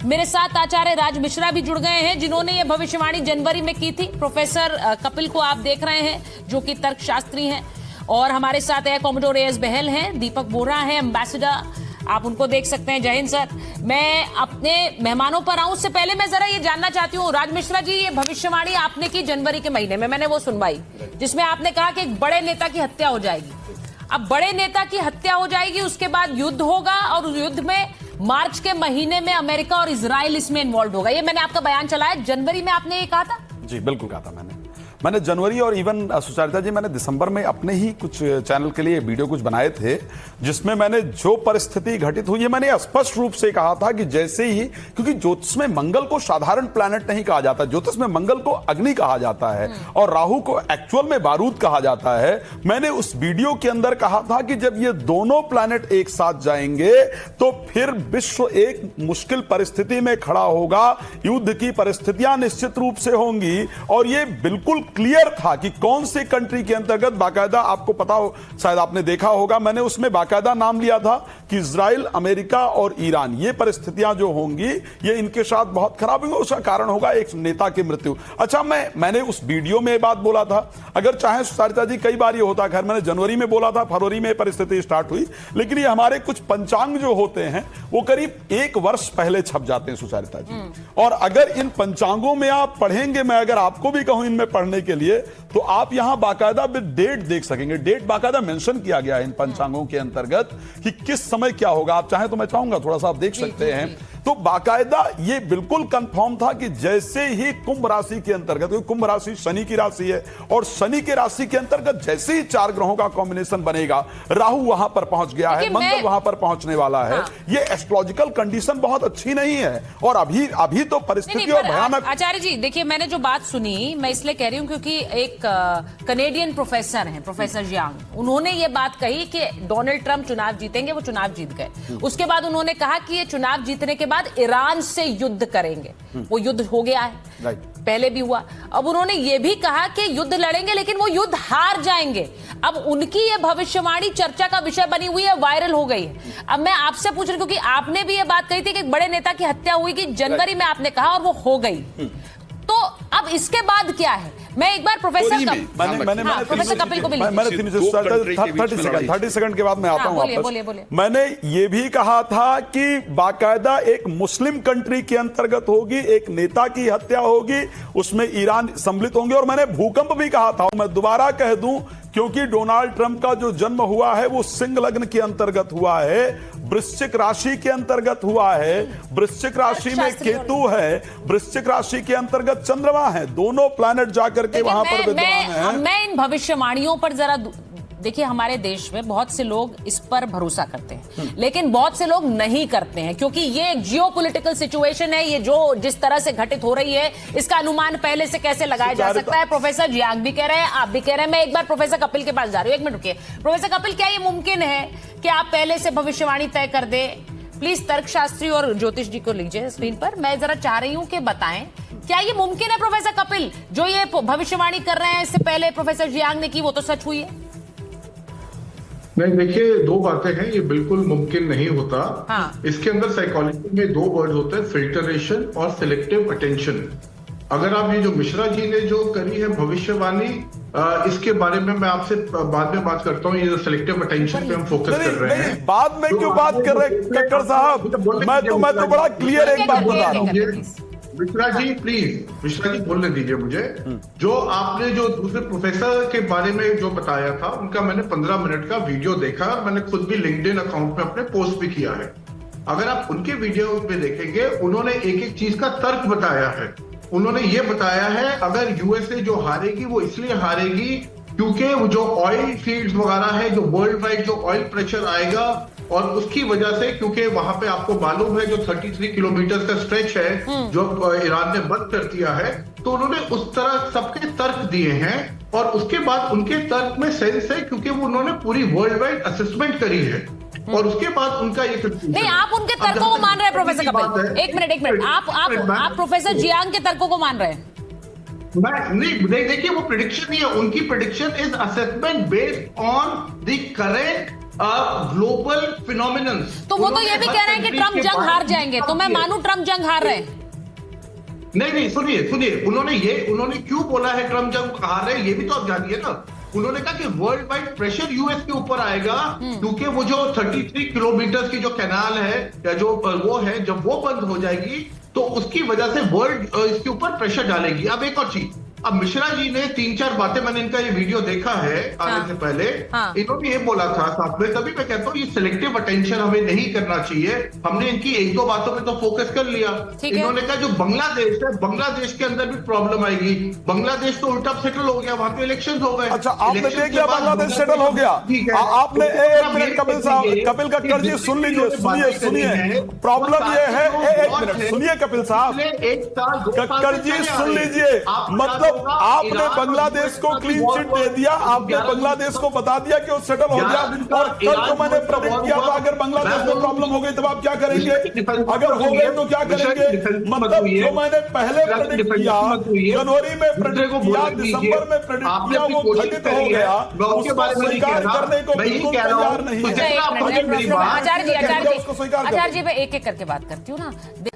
मेरे साथ आचार्य राज मिश्रा भी जुड़ गए हैं, जिन्होंने ये भविष्यवाणी जनवरी में की थी। प्रोफेसर कपिल को आप देख रहे हैं, जो कि तर्कशास्त्री हैं, और हमारे साथ है कॉमोडोर एएस बहल हैं, दीपक बोरा हैं, एम्बेसडर, आप उनको देख सकते हैं। जय हिंद सर। मैं अपने मेहमानों पर आऊं उससे पहले मैं जरा ये जानना चाहती हूँ, राज मिश्रा जी, ये भविष्यवाणी आपने की जनवरी के महीने में, मैंने वो सुनवाई जिसमें आपने कहा कि एक बड़े नेता की हत्या हो जाएगी। अब बड़े नेता की हत्या हो जाएगी, उसके बाद युद्ध होगा, और उस युद्ध में मार्च के महीने में अमेरिका और इजराइल इसमें इन्वॉल्व होगा। ये मैंने आपका बयान चलाया, जनवरी में आपने ये कहा था? जी बिल्कुल कहा था मैंने जनवरी, और इवन सुचारिता जी, मैंने दिसंबर में अपने ही कुछ चैनल के लिए वीडियो कुछ बनाए थे, जिसमें मैंने जो परिस्थिति घटित हुई है, मैंने स्पष्ट रूप से कहा था कि जैसे ही, क्योंकि ज्योतिष में मंगल को साधारण प्लैनेट नहीं कहा जाता, ज्योतिष में मंगल को अग्नि कहा जाता है और राहु को एक्चुअल में बारूद कहा जाता है। मैंने उस वीडियो के अंदर कहा था कि जब ये दोनों प्लैनेट एक साथ जाएंगे तो फिर विश्व एक मुश्किल परिस्थिति में खड़ा होगा, युद्ध की परिस्थितियां निश्चित रूप से होंगी। और ये बिल्कुल क्लियर था कि कौन से कंट्री के अंतर्गत, बाकायदा आपको पता हो, शायद आपने देखा होगा, मैंने उसमें बाकायदा नाम लिया था कि इजराइल, अमेरिका और ईरान, ये परिस्थितियां जो होंगी ये इनके साथ बहुत खराब होंगी, उसका कारण होगा एक नेता की मृत्यु। अच्छा, मैंने उस वीडियो में बात बोला था, अगर चाहे सुचारिता जी, कई बार ये होता, खैर मैंने जनवरी में बोला था, फरवरी में परिस्थिति स्टार्ट हुई, लेकिन ये हमारे कुछ पंचांग जो होते हैं वो करीब 1 वर्ष पहले छप जाते हैं सुचारिता जी। और अगर इन पंचांगों में आप पढ़ेंगे, मैं अगर आपको भी कहूं इनमें पढ़ने के लिए, तो आप यहां बाकायदा डेट देख सकेंगे। डेट बाकायदा मेंशन किया गया है इन पंचांगों के अंतर्गत कि किस समय क्या होगा। आप चाहें तो मैं चाहूंगा थोड़ा सा आप देख सकते हैं। तो बाकायदा ये बिल्कुल कंफर्म था कि जैसे ही कुंभ राशि के अंतर्गत, क्योंकि कुंभ राशि शनि की राशि है, और शनि के राशि के अंतर्गत जैसे ही 4 ग्रहों का कॉम्बिनेशन बनेगा, राहु वहां पर पहुंच गया है, मंगल वहां पर पहुंचने वाला है। ये एस्ट्रोलॉजिकल कंडीशन बहुत अच्छी नहीं है, और अभी तो परिस्थिति और भयानक। आचार्य जी देखिए, मैंने जो बात सुनी, मैं इसलिए कह रही हूं क्योंकि एक कनेडियन प्रोफेसर हैं, प्रोफेसर जियांग, उन्होंने ये बात कही कि डोनाल्ड ट्रंप चुनाव जीतेंगे, वो चुनाव जीत गए। उसके बाद उन्होंने कहा कि ये चुनाव जीतने के बाद ईरान से युद्ध करेंगे। वो युद्ध हो गया है, पहले भी हुआ। अब उन्होंने ये भी कहा कि युद्ध लड़ेंगे, लेकिन वो युद्ध हार जाएंगे। अब उनकी ये भविष्यवाणी चर्चा का विषय बनी हुई है, वायरल हो गई है। अब मैं आपसे पूछ रही हूं, क्योंकि आपने भी ये बात कही थी कि एक बड़े नेता की हत्या हुई कि जनवरी में आपने कहा, और वो हो गई। तो अब इसके बाद क्या है? मैं एक बार प्रोफेसर कपिल को भी 30 सेकंड के बाद मैं आता हूं वापस। मैंने ये भी कहा था कि बाकायदा एक मुस्लिम कंट्री के अंतर्गत होगी, एक नेता की हत्या होगी, उसमें ईरान सम्मिलित होंगे। और मैंने भूकंप भी कहा था, मैं दोबारा कह दूं, क्योंकि डोनाल्ड ट्रंप का जो जन्म हुआ है वो सिंह लग्न के अंतर्गत हुआ है, वृश्चिक राशि के अंतर्गत हुआ है। वृश्चिक राशि में केतु है, वृश्चिक राशि के अंतर्गत चंद्रमा है, दोनों प्लैनेट जाकर के वहां पर विद्यमान हैं। मैं इन भविष्यवाणियों पर जरा देखिए, हमारे देश में बहुत से लोग इस पर भरोसा करते हैं, लेकिन बहुत से लोग नहीं करते हैं, क्योंकि ये एक जियोपॉलिटिकल सिचुएशन है। ये जो जिस तरह से घटित हो रही है, इसका अनुमान पहले से कैसे लगाया जा सकता है? प्रोफेसर जियांग भी कह रहे हैं, आप भी कह रहे हैं। मैं एक बार प्रोफेसर कपिल के पास जा रही हूँ, 1 मिनट रुकिए। प्रोफेसर कपिल, क्या ये मुमकिन है कि आप पहले से भविष्यवाणी तय कर दे? प्लीज तर्कशास्त्री और ज्योतिष जी को लीजिए स्क्रीन पर। मैं जरा चाह रही हूं कि बताएं, क्या ये मुमकिन है प्रोफेसर कपिल, जो ये भविष्यवाणी कर रहे हैं, इससे पहले प्रोफेसर जियांग ने की, वो तो सच हुई है? नहीं, देखिए, 2 बातें हैं, ये बिल्कुल मुमकिन नहीं होता। हाँ। इसके अंदर साइकोलॉजी में 2 वर्ड होते हैं, फिल्टरेशन और सिलेक्टिव अटेंशन। अगर आप ये जो मिश्रा जी ने जो करी है भविष्यवाणी, इसके बारे में मैं आपसे बाद में बात करता हूँ। ये जो सिलेक्टिव अटेंशन पे हम फोकस कर रहे हैं, बाद में क्यों बात कर रहे हैं कक्कड़ साहब? मैं तो बड़ा क्लियर एक बात बता रहा हूँ। मिश्रा जी प्लीज, मिश्रा जी बोलने दीजिए मुझे। जो आपने जो दूसरे प्रोफेसर के बारे में जो बताया था, उनका मैंने 15 मिनट का वीडियो देखा, और मैंने खुद भी लिंक्डइन अकाउंट में अपने पोस्ट भी किया है। अगर आप उनके वीडियो में देखेंगे, उन्होंने एक चीज का तर्क बताया है। उन्होंने ये बताया है, अगर यूएसए जो हारेगी वो इसलिए हारेगी क्योंकि वो जो ऑयल फील्ड्स वगैरह है, जो वर्ल्ड वाइड जो ऑयल प्रेशर आएगा, और उसकी वजह से, क्योंकि वहां पे आपको मालूम है जो 33 किलोमीटर का स्ट्रेच है जो ईरान ने बंद कर दिया है, तो उन्होंने उस तरह सबके तर्क दिए हैं। और उसके बाद उनके तर्क में सेंस है, क्योंकि वो उन्होंने पूरी वर्ल्ड वाइड असेसमेंट करी है, और उसके बाद उनका ये नहीं, आप उनके तर्कों को मान रहे हैं प्रोफेसर कपिल? एक मिनट, आप प्रोफेसर जियांग के तर्कों को मान रहे हैं? नहीं, देखिए, वो प्रेडिक्शन नहीं है, उनकी prediction is assessment based on the current global phenomenon. तो वो तो ये भी कह रहे हैं कि ट्रम्प जंग हार जाएंगे, तो मैं मानूं ट्रम्प जंग हार रहे हैं? नहीं, सुनिए उन्होंने क्यों बोला है ट्रम्प जंग हार रहे हैं, ये भी तो आप जानिए ना। उन्होंने कहा कि वर्ल्ड वाइड प्रेशर यूएस के ऊपर आएगा, क्योंकि वो जो 33 किलोमीटर की जो कैनाल है या जो वो है, जब वो बंद हो जाएगी तो उसकी वजह से वर्ल्ड इसके ऊपर प्रेशर डालेगी। अब एक और चीज, अब मिश्रा जी ने 3-4 बातें, मैंने इनका ये वीडियो देखा है आने से पहले, इन्होंने ये बोला था साथ में, तभी मैं कहता हूँ ये सिलेक्टिव अटेंशन हमें नहीं करना चाहिए। हमने इनकी 1-2 बातों पे तो फोकस कर लिया। इन्होंने कहा जो बांग्लादेश है, बांग्लादेश के अंदर भी प्रॉब्लम आएगी। बांग्लादेश तो उल्टा सेटल हो गया, वहां पे इलेक्शन हो गए। अच्छा, आपने देख लिया बांग्लादेश सेटल हो गया। आपने एक मिनट कपिल साहब, कपिल कक्कड़ जी सुन लीजिए, सुनिए प्रॉब्लम ये है, एक मिनट सुनिए कपिल साहब, कक्कड़ जी सुन लीजिए। मतलब आपने बांग्लादेश को क्लीन चिट दे दिया, आपने बांग्लादेश को बता दिया कि वो सेटल हो गया, और कल तो मैंने प्रेडिक्ट किया था अगर बांग्लादेश में प्रॉब्लम हो गई तब आप क्या करेंगे, अगर हो गए तो क्या करेंगे। मतलब जो मैंने पहले प्रेडिक्ट किया, जनवरी में प्रेडिक्ट किया, दिसंबर में प्रेडिक्ट किया, वो घटित हो गया, उसको स्वीकार करने को बिल्कुल तैयार नहीं है। आचार्य जी, मैं एक एक करके बात करती हूँ ना।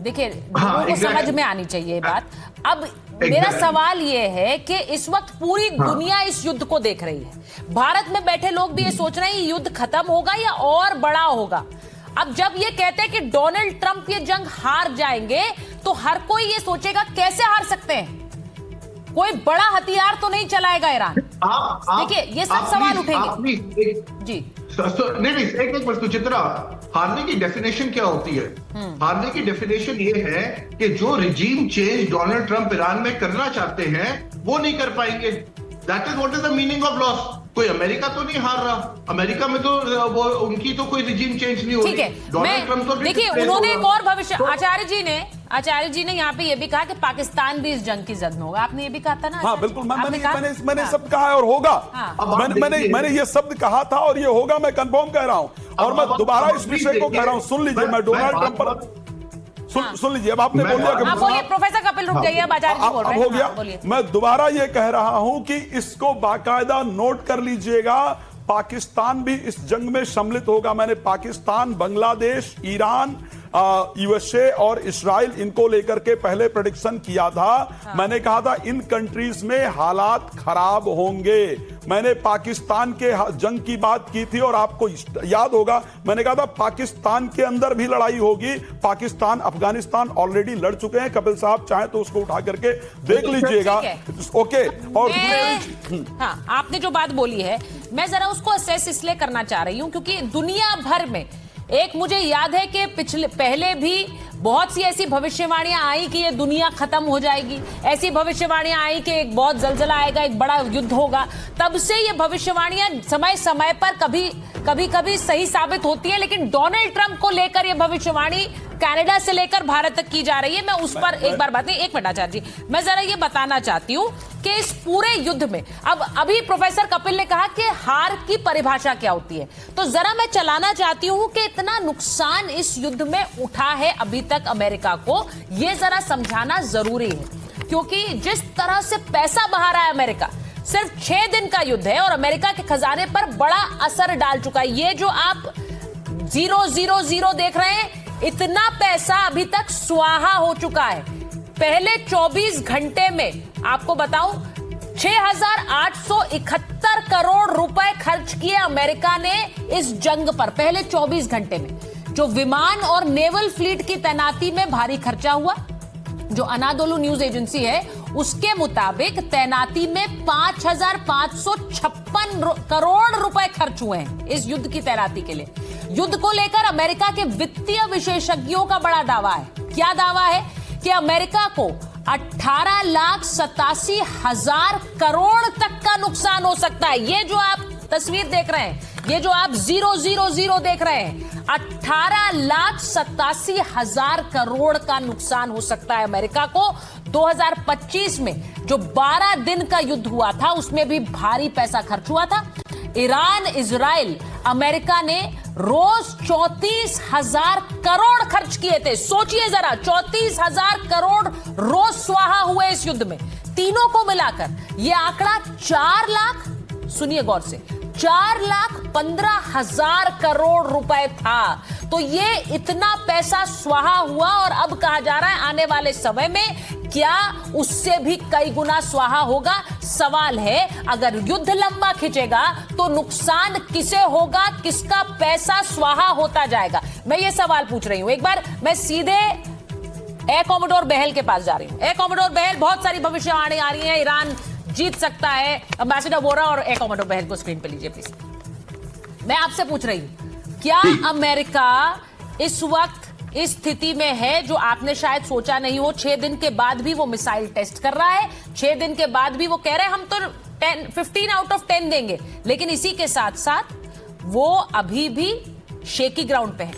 देखिए, लोगों को समझ में आनी चाहिए ये बात। अब मेरा सवाल ये है कि इस वक्त पूरी दुनिया इस युद्ध को देख रही है। भारत में बैठे लोग भी ये सोच रहे हैं युद्ध खत्म होगा या और बड़ा होगा। अब जब ये कहते हैं कि डोनाल्ड ट्रंप ये जंग हार जाएंगे, तो हर कोई ये सोचेगा कैसे हार सकते हैं, कोई बड़ा हथियार तो नहीं चलाएगा ईरान। देखिए, ये सब सवाल उठेंगे जी। नहीं, एक मिनट सुचित्रा, हारने की डेफिनेशन क्या होती है? हारने की डेफिनेशन ये है कि जो regime change Donald Trump Iran में करना चाहते हैं वो नहीं कर पाएंगे। That is what is the meaning of loss. कोई अमेरिका तो नहीं हार रहा, अमेरिका में तो वो उनकी तो कोई रिजीम चेंज नहीं हो रही। ठीक है, डोनाल्ड ट्रंप तो देखिए, उन्होंने एक और भविष्य, आचार्य जी ने यहाँ पे ये भी कहा कि पाकिस्तान भी इस जंग की जद में होगा। आपने ये भी कहा था ना? हाँ बिल्कुल, मैंने सब कहा है और होगा। मैंने ये शब्द कहा था और ये होगा, मैं कंफर्म कह रहा हूँ। और मैं दोबारा इस विषय को कह रहा हूँ, सुन लीजिए, मैं डोनाल्ड ट्रंप पर सुन लीजिए। अब आपने बोल दिया, बोलिए प्रोफेसर कपिल, रुक जाइए, अब आचार्य जी बोल रहे हैं। हो गया। मैं दोबारा ये कह रहा हूं कि इसको बाकायदा नोट कर लीजिएगा, पाकिस्तान भी इस जंग में सम्मिलित होगा। मैंने पाकिस्तान, बांग्लादेश, ईरान, यूएसए और इस्राइल, इनको लेकर के पहले प्रेडिक्शन किया था। मैंने कहा था इन कंट्रीज में हालात खराब होंगे। मैंने पाकिस्तान के जंग की बात की थी और आपको याद होगा मैंने कहा था पाकिस्तान के अंदर भी लड़ाई होगी। पाकिस्तान, अफगानिस्तान ऑलरेडी लड़ चुके हैं। कपिल साहब चाहे तो उसको उठा करके देख लीजिएगा। ओके, और हाँ, आपने जो बात बोली है, मैं जरा उसको असेस इसलिए करना चाह रही हूं क्योंकि दुनिया भर में, एक मुझे याद है कि पहले भी बहुत सी ऐसी भविष्यवाणियां आई कि ये दुनिया खत्म हो जाएगी, ऐसी भविष्यवाणियां आई कि एक बहुत जलजला आएगा, एक बड़ा युद्ध होगा। तब से ये भविष्यवाणियां समय समय पर कभी सही साबित होती है, लेकिन डोनाल्ड ट्रंप को लेकर ये भविष्यवाणी कनाडा से लेकर भारत तक की जा रही है। मैं उस पर एक बार बात नहीं, एक मिनट आचार्य जी, मैं जरा ये बताना चाहती हूँ कि इस पूरे युद्ध में, अब अभी प्रोफेसर कपिल ने कहा कि हार की परिभाषा क्या होती है, तो जरा मैं चलाना चाहती हूँ कि इतना नुकसान इस युद्ध में उठा है अभी तक अमेरिका को, ये जरा समझाना जरूरी है। क्योंकि जिस तरह से पैसा बहा रहा है अमेरिका, सिर्फ 6 दिन का युद्ध है और अमेरिका के खजाने पर बड़ा असर डाल चुका है। ये जो आप 000 देख रहे हैं, इतना पैसा अभी तक स्वाहा हो चुका है। पहले 24 घंटे में आपको बताऊं, 6,871 करोड़ रुपए खर्च किए अमेरिका ने इस जंग पर, पहले 24 घंटे में। जो विमान और नेवल फ्लीट की तैनाती में भारी खर्चा हुआ, जो अनादोलू न्यूज एजेंसी है उसके मुताबिक तैनाती में 5,556 करोड़ रुपए खर्च हुए हैं इस युद्ध की तैनाती के लिए। युद्ध को लेकर अमेरिका के वित्तीय विशेषज्ञों का बड़ा दावा है। क्या दावा है? कि अमेरिका को 18,87,000 करोड़ तक का नुकसान हो सकता है। ये जो आप तस्वीर देख रहे हैं, ये जो आप 000 देख रहे हैं, 18,87,000 करोड़ का नुकसान हो सकता है अमेरिका को। 2025 में जो 12 दिन का युद्ध हुआ था उसमें भी भारी पैसा खर्च हुआ था। ईरान, इजराइल, अमेरिका ने रोज 34,000 करोड़ खर्च किए थे। सोचिए जरा, 34,000 करोड़ रोज स्वाहा हुए इस युद्ध में। तीनों को मिलाकर यह आंकड़ा 4 लाख, सुनिए गौर से, 4,15,000 करोड़ रुपए था। तो ये इतना पैसा स्वाहा हुआ और अब कहा जा रहा है आने वाले समय में क्या उससे भी कई गुना स्वाहा होगा। सवाल है अगर युद्ध लंबा खिंचेगा तो नुकसान किसे होगा, किसका पैसा स्वाहा होता जाएगा। मैं ये सवाल पूछ रही हूं। एक बार मैं सीधे एयर कॉमोडोर बहल के पास जा रही हूं। एयर कॉमोडोर बहल, बहुत सारी भविष्यवाणी आ रही है, ईरान जीत सकता है। एम्बेसडर वोरा और एयर कॉमोडोर बहल को स्क्रीन पे लीजिए प्लीज। मैं आपसे पूछ रही हूं, क्या अमेरिका इस वक्त इस स्थिति में है जो आपने शायद सोचा नहीं हो? 6 दिन के बाद भी वो मिसाइल टेस्ट कर रहा है, 6 दिन के बाद भी वो कह रहे हैं हम तो 15 आउट ऑफ 10 देंगे, लेकिन इसी के साथ साथ वो अभी भी शेकी ग्राउंड पे है।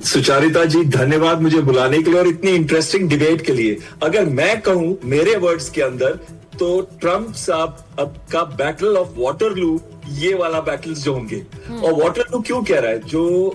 सुचारिता जी, धन्यवाद मुझे बुलाने के लिए और इतनी इंटरेस्टिंग डिबेट के लिए। अगर मैं कहूं मेरे वर्ड्स के अंदर, तो ट्रंप साहब अब का बैटल ऑफ वाटरलू, ये वाला बैटल्स जो होंगे। और वाटरलू क्यों कह रहा है? जो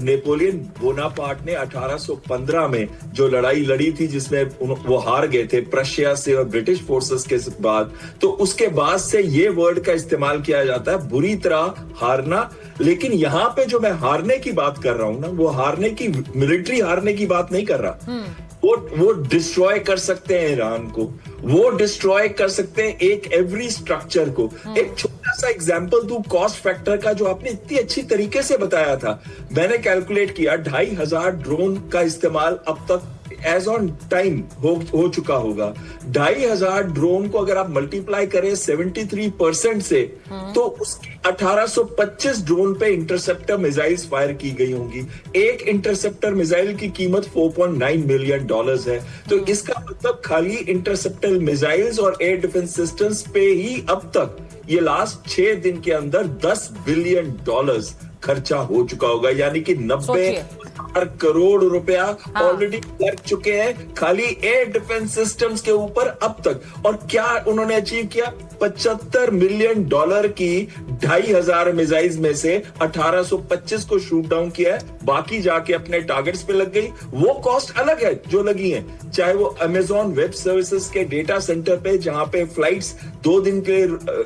नेपोलियन बोनापार्ट ने 1815 में जो लड़ाई लड़ी थी, जिसमें वो हार गए थे प्रशिया से और ब्रिटिश फोर्सेस के बाद, तो उसके बाद से ये वर्ड का इस्तेमाल किया जाता है, बुरी तरह हारना। लेकिन यहां पे जो मैं हारने की बात कर रहा हूं ना, वो हारने की, मिलिट्री हारने की बात नहीं कर रहा। वो डिस्ट्रॉय कर सकते हैं ईरान को, वो डिस्ट्रॉय कर सकते हैं एक एवरी स्ट्रक्चर को। एक छोटा सा एग्जांपल दूं कॉस्ट फैक्टर का, जो आपने इतनी अच्छी तरीके से बताया था। मैंने कैलकुलेट किया 2,500 ड्रोन का इस्तेमाल अब तक एज ऑन टाइम हो चुका होगा। 2,500 ड्रोन को अगर आप मल्टीप्लाई करें 73% से, तो उसकी 1825 ड्रोन पे इंटरसेप्टर मिसाइल्स फायर की गई होंगी। एक इंटरसेप्टर मिसाइल की कीमत $4.9 मिलियन है। तो इसका मतलब खाली इंटरसेप्टर मिसाइल्स और एयर डिफेंस सिस्टम्स पे ही अब तक ये लास्ट 6 दिन के अंदर $10 बिलियन खर्चा हो चुका होगा। यानी कि 90,000 करोड़ रुपया ऑलरेडी लग चुके हैं खाली एयर डिफेंस सिस्टम्स के ऊपर अब तक। और क्या उन्होंने अचीव किया? $75 मिलियन की 2,500 मिसाइल्स में से 1825 को शूट डाउन किया है, बाकी जाके अपने टारगेट्स पे लग गई। वो कॉस्ट अलग है जो लगी है, चाहे वो अमेजॉन वेब सर्विसेज के डेटा सेंटर पे, जहां पे फ्लाइट्स 2 दिन के लिए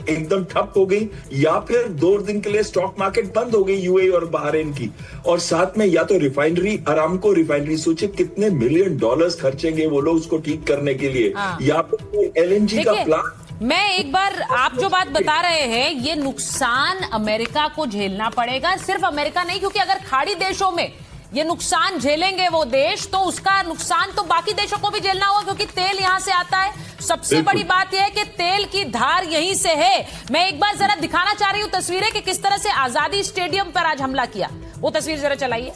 एकदम ठप हो गई, या फिर 2 दिन के लिए स्टॉक मार्केट बंद हो गई यूएई और बहरीन की। और साथ में या तो रिफाइनरी, अरामको रिफाइनरी, सोचिए कितने $मिलियन खर्चेंगे वो लोग उसको ठीक करने के लिए, या फिर एलएनजी का प्लांट। मैं एक बार, आप जो बात बता रहे हैं, ये नुकसान अमेरिका को झेलना पड़ेगा। सिर्फ अमेरिका नहीं, क्योंकि अगर खाड़ी देशों में ये नुकसान झेलेंगे वो देश, तो उसका नुकसान तो बाकी देशों को भी झेलना होगा, क्योंकि तेल यहां से आता है। सबसे बड़ी बात यह है कि तेल की धार यहीं से है। मैं एक बार जरा दिखाना चाह रही हूं तस्वीरें कि किस तरह से आजादी स्टेडियम पर आज हमला किया। वो तस्वीर जरा चलाइए।